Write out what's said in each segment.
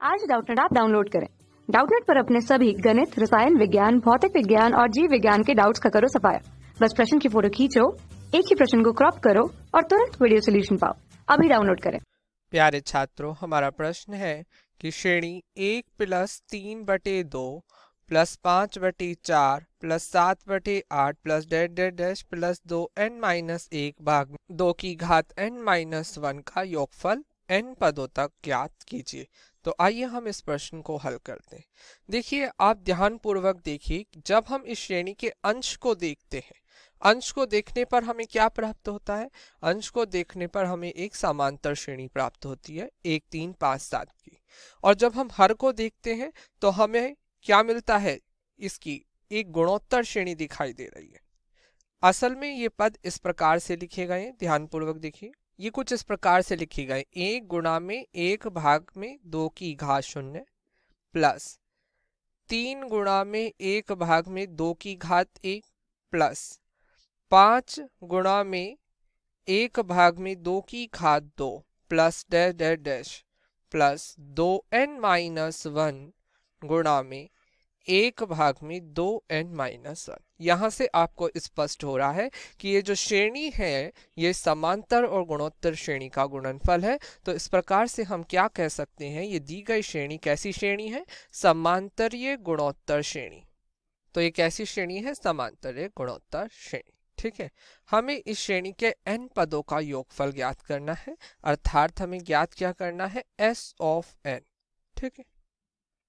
आज Doubtnut app download करें। Doubtnut पर अपने सभी गणित, रसायन विज्ञान, भौतिक विज्ञान और जीव विज्ञान के डाउट्स का करो सफाया। बस प्रश्न की फोटो खींचो, एक ही प्रश्न को क्रॉप करो और तुरंत वीडियो सोल्यूशन पाओ। अभी डाउनलोड करें। प्यारे छात्रों, हमारा प्रश्न है कि श्रेणी 1+3/2 +5/4 +7/8 plus dash dash dash plus 2n-1 भाग 2 की घात n-1 का योगफल n पदों तक ज्ञात कीजिए। तो आइए हम इस प्रश्न को हल करते हैं। देखिए, आप ध्यानपूर्वक देखिए, जब हम इस श्रेणी के अंश को देखते हैं, अंश को देखने पर हमें क्या प्राप्त होता है? अंश को देखने पर हमें एक समांतर श्रेणी प्राप्त होती है 1 3 5 7 की। और जब हम हर को देखते हैं तो हमें क्या मिलता है? इसकी एक गुणोत्तर श्रेणी दिखाई दे रही है। असल में ये पद इस प्रकार से लिखे गए हैं, ध्यानपूर्वक देखिए। ये कुछ इस प्रकार से लिखे गए, 1 गुणा में 1 भाग में 2 की घात 0 प्लस 3 गुणा में 1 भाग में 2 की घात 1 प्लस 5 गुणा में 1 भाग में 2 की घात 2 plus dash dash dash plus 2n-1 गुणा में 1 भाग में 2n-1। यहाँ से आपको स्पष्ट हो रहा है कि ये जो श्रेणी है ये समांतर और गुणोत्तर श्रेणी का गुणनफल है। तो इस प्रकार से हम क्या कह सकते हैं, ये दी गई श्रेणी कैसी श्रेणी है? समांतरीय गुणोत्तर श्रेणी। तो ये कैसी श्रेणी है? समांतरीय गुणोत्तर श्रेणी। ठीक है, हमें इस श्रेणी के n पदों का योगफल ज्ञात करना है, अर्थात हमें ज्ञात क्या करना है? s of n। ठीक है,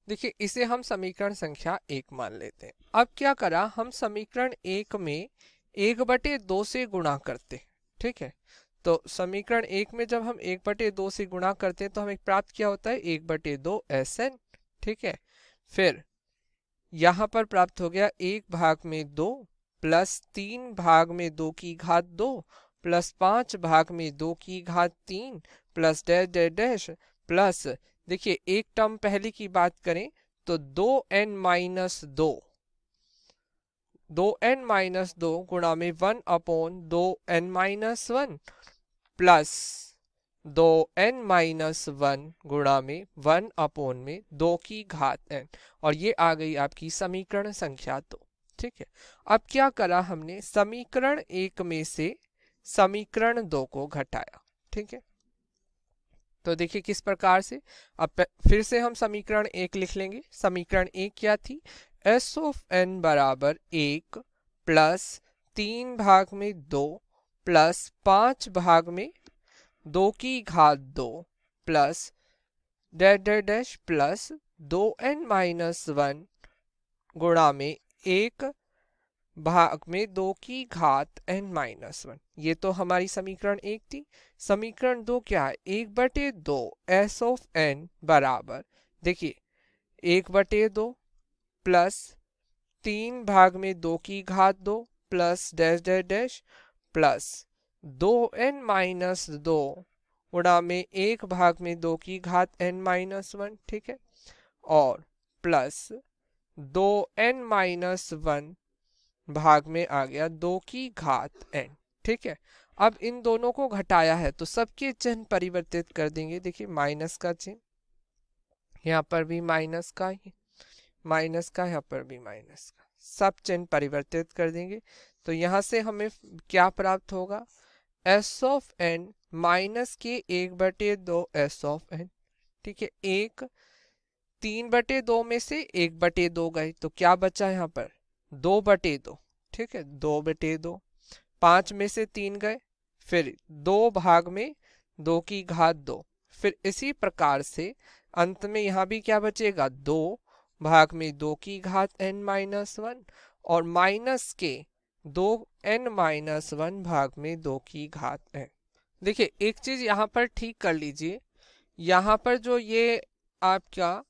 देखिए इसे हम समीकरण संख्या 1 मान लेते हैं। अब क्या करा, हम समीकरण 1 में 1/2 से गुणा करते हैं। ठीक है, तो समीकरण 1 में जब हम 1/2 से गुणा करते हैं तो हमें प्राप्त क्या होता है? 1/2 Sn। ठीक है, फिर यहाँ पर प्राप्त हो गया 1 भाग में 2 प्लस 3 भाग में 2 की घात 2 प्लस 5 भाग में 2 की घात 3 plus dash dash dash plus, देखिए एक टर्म पहले की बात करें तो 2n-2 गुणा में 1/2n-1 प्लस 2n-1 गुणा में 1/2 की घात n। और ये आ गई आपकी समीकरण संख्या 2। ठीक है, अब क्या करा हमने? समीकरण 1 में से समीकरण 2 को घटाया। ठीक है, तो देखिए किस प्रकार से। अब फिर से हम समीकरण 1 लिख लेंगे। समीकरण 1 क्या थी? s ऑफ n बराबर 1 प्लस 3 भाग में 2 प्लस 5 भाग में 2 की घात 2 plus dash dash dash plus 2n-1 गुणा में 1 भाग में 2 की घात n-1। ये तो हमारी समीकरण 1 थी। समीकरण 2 क्या है? 1/2 s ऑफ n बराबर, देखिए 1/2 प्लस 3 भाग में 2 की घात 2 plus dash dash dash plus 2n-2 गुणा में 1 भाग में 2 की घात n-1। ठीक है, और प्लस 2n-1 भाग में आ गया 2 की घात n। ठीक है, अब इन दोनों को घटाया है तो सबके चिन्ह परिवर्तित कर देंगे। देखिए माइनस का चिन्ह, यहाँ पर भी माइनस का, माइनस का, यहाँ पर भी माइनस का, सब चिन्ह परिवर्तित कर देंगे। तो यहाँ से हमें क्या प्राप्त होगा? s ऑफ n माइनस के 1/2 s ऑफ n। ठीक है, 3/2 में से 1/2 गए तो क्या बचा यहाँ पर? 2/2। ठीक है, 2/2। 5 में से 3 गए, फिर 2 भाग में 2 की घात 2। फिर इसी प्रकार से अंत में यहाँ भी क्या बचेगा? 2 भाग में 2 की घात n-1 और माइनस के 2n-1 भाग में 2 की घात n। देखिए एक चीज यहाँ पर ठीक कर लीजिए, यहाँ पर जो ये आपका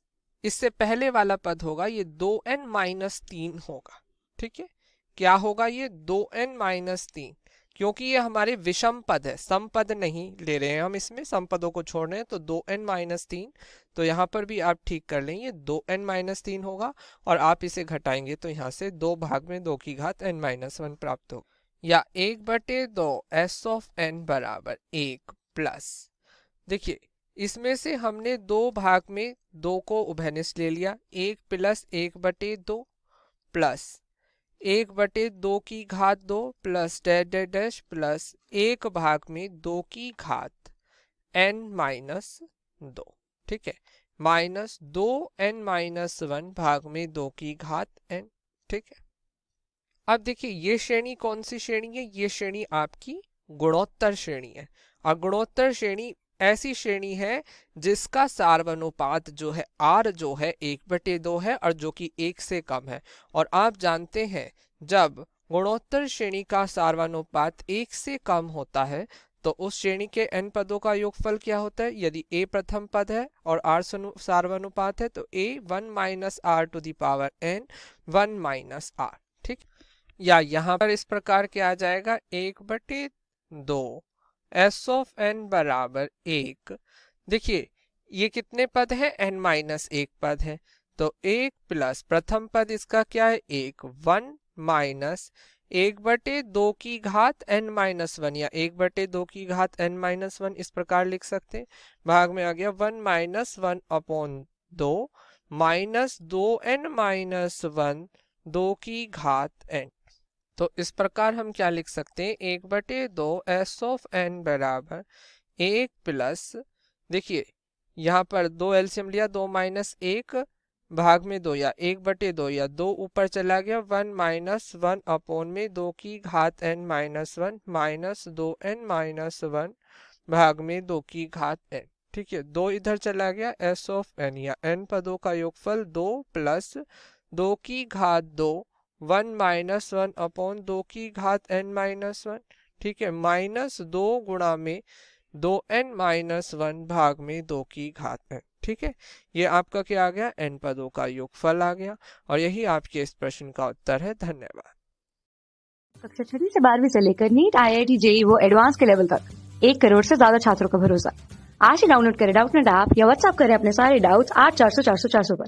इससे पहले वाला पद होगा ये 2n-3 होगा। ठीक है, क्या होगा? ये 2n-3, क्योंकि ये हमारे विषम पद है, सम पद नहीं ले रहे हैं हम, इसमें सम पदों को छोड़ रहे हैं। तो 2n-3, तो यहाँ पर भी आप ठीक कर लें, ये 2n-3 होगा और आप इसे घटाएंगे तो यहाँ से 2 भाग में 2 की घात n-1 प्राप्त होगा। या 1/2 s ऑफ n बराबर 1 प्लस, देखिए इसमें से हमने 2 भाग में 2 को उभयनिष्ठ ले लिया, 1 प्लस 1/2 प्लस 1/2 की घात 2 plus dash dash dash plus 1 भाग में 2 की घात n-2, ठीक है, माइनस 2n-1 भाग में 2 की घात n, ठीक है। अब देखिए ये श्रेणी कौन सी श्रेणी है, ये श्रेणी आपकी गुणोत्तर श्रेणी है, और गुणोत्तर श्रेणी ऐसी श्रेणी है जिसका सार्वनुपात जो है r जो है 1/2 है और जो कि 1 से कम है। और आप जानते हैं जब गुणोत्तर श्रेणी का सार्वनुपात 1 से कम होता है तो उस श्रेणी के n पदों का योगफल क्या होता है। यदि a प्रथम पद है और r सार्वनुपात है तो a 1 - r to the power n 1 - r, ठीक। या यहाँ पर इस प्रकार क्या आ जाएगा, 1/2 s ऑफ n बराबर 1। देखिए ये कितने पद है, n-1 पद है, तो 1 प्लस प्रथम पद इसका क्या है 1 माइनस 1/2 की घात n-1 या 1/2 की घात n-1 इस प्रकार लिख सकते हैं। भाग में आ गया 1-1/2 माइनस 2n-1 2 की घात n। तो इस प्रकार हम क्या लिख सकते हैं, 1/2 s ऑफ n बराबर 1 प्लस, देखिए यहाँ पर 2 एलसीएम लिया, 2 - 1 भाग में 2 या 1/2 या 2 ऊपर चला गया, 1-1 में 2 की घात n-1 माइनस 2n-1 भाग में 2 की घात n, ठीक है। 2 इधर चला गया, s ऑफ n या n पदों का योगफल 2 प्लस 2 की घात 2 1 - 2 की घात n-1, ठीक है, माइनस 2 गुणा में 2n-1 भाग में 2 की घात n, ठीक है। ये आपका क्या आ गया, n पदों का योगफल आ गया, और यही आपके इस प्रश्न का उत्तर है। धन्यवाद। कक्षा 6वीं से 12वीं से लेकर नीट, IIT, JEE वो एडवांस के लेवल तक 1 करोड़ से ज्यादा छात्रों का भरोसा। आज ही डाउनलोड करें डाउटनेट ऐप या व्हाट्सएप करें अपने सारे डाउट्स 8400 400 400 पर।